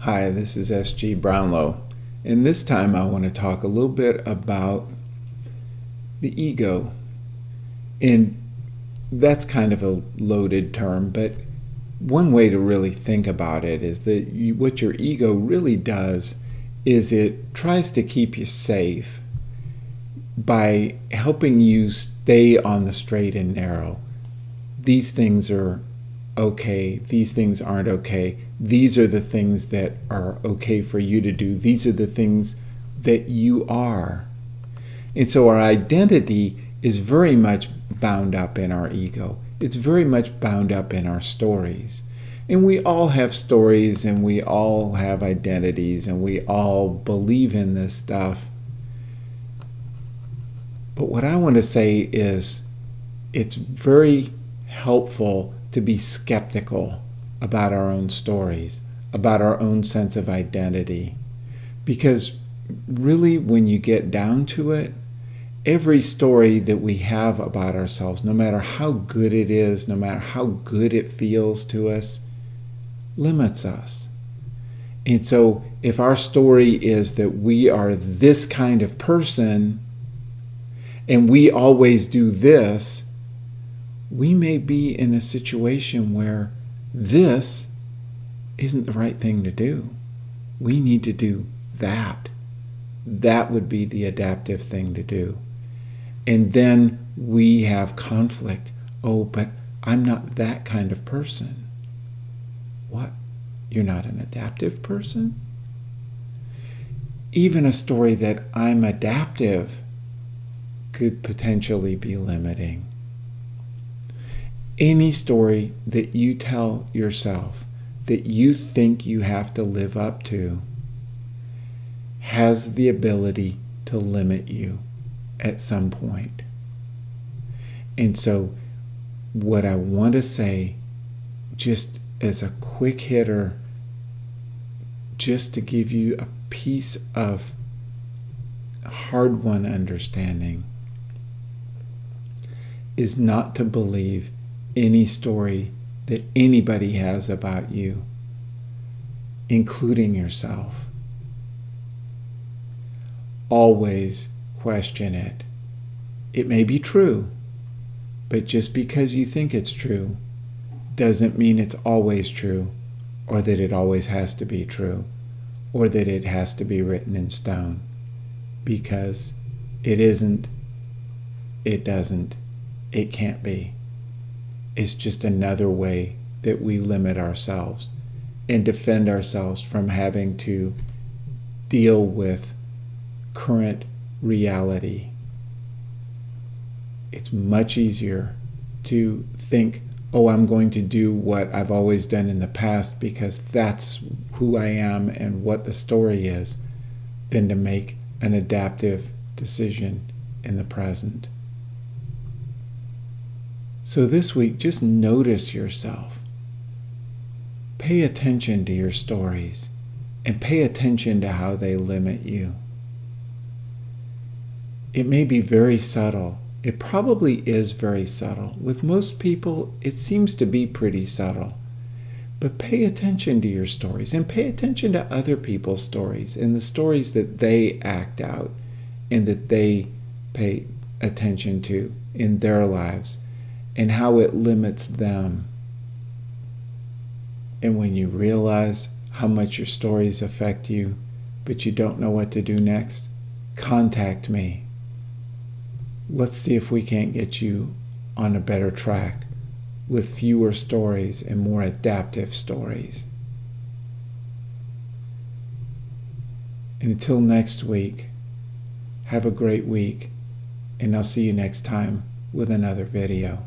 Hi, this is S.G. Brownlow, and this time I want to talk a little bit about the ego. And that's kind of a loaded term, but one way to really think about it is that what your ego really does is it tries to keep you safe by helping you stay on the straight and narrow. These things are okay, these things aren't okay. These are the things that are okay for you to do. These are the things that you are. And so our identity is very much bound up in our ego. It's very much bound up in our stories. And we all have stories and we all have identities and we all believe in this stuff. But what I want to say is it's very helpful to be skeptical about our own stories, about our own sense of identity. Because really, when you get down to it, every story that we have about ourselves, no matter how good it is, no matter how good it feels to us, limits us. And so if our story is that we are this kind of person and we always do this, we may be in a situation where this isn't the right thing to do. We need to do that. That would be the adaptive thing to do. And then we have conflict. Oh, but I'm not that kind of person. What? You're not an adaptive person? Even a story that I'm adaptive could potentially be limiting. Any story that you tell yourself that you think you have to live up to has the ability to limit you at some point. And so what I want to say, just as a quick hitter, just to give you a piece of hard-won understanding, is not to believe any story that anybody has about you, including yourself. Always question it. It may be true, but just because you think it's true doesn't mean it's always true, or that it always has to be true, or that it has to be written in stone. Because it isn't, it doesn't, it can't be. It's just another way that we limit ourselves and defend ourselves from having to deal with current reality. It's much easier to think, oh, I'm going to do what I've always done in the past because that's who I am and what the story is, than to make an adaptive decision in the present. So this week, just notice yourself. Pay attention to your stories and pay attention to how they limit you. It may be very subtle. It probably is very subtle. With most people, it seems to be pretty subtle. But pay attention to your stories and pay attention to other people's stories and the stories that they act out and that they pay attention to in their lives, and how it limits them. And when you realize how much your stories affect you, but you don't know what to do next, contact me. Let's see if we can't get you on a better track with fewer stories and more adaptive stories. And until next week, have a great week, and I'll see you next time with another video.